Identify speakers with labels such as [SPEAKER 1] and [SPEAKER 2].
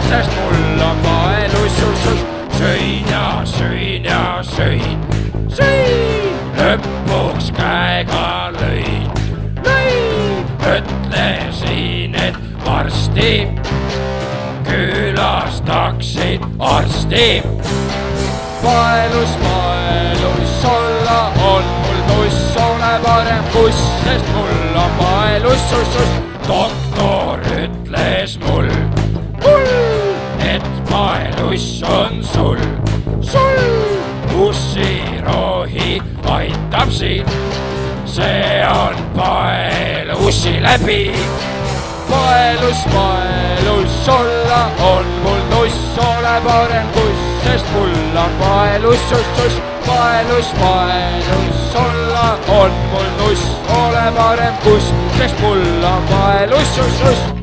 [SPEAKER 1] sest mul on paelus sus. Sõin ja sõin ja sõin, sõin, lõpuks käega lõin. Ütlesin, et varsti külastaksin arsti. Paelus olla on mul nuss, ole parem kuss, sest mul on paelus sus. Doktor ütles mul, et paelus on sul. Ussirohi aitab siin, see on paelussi läbi. Paelus olla on mul nuss, ole parem kuss, sest mul on paelus sus. Paelus olla on mul nuss, ole parem kuss, sest mul on paelus sus.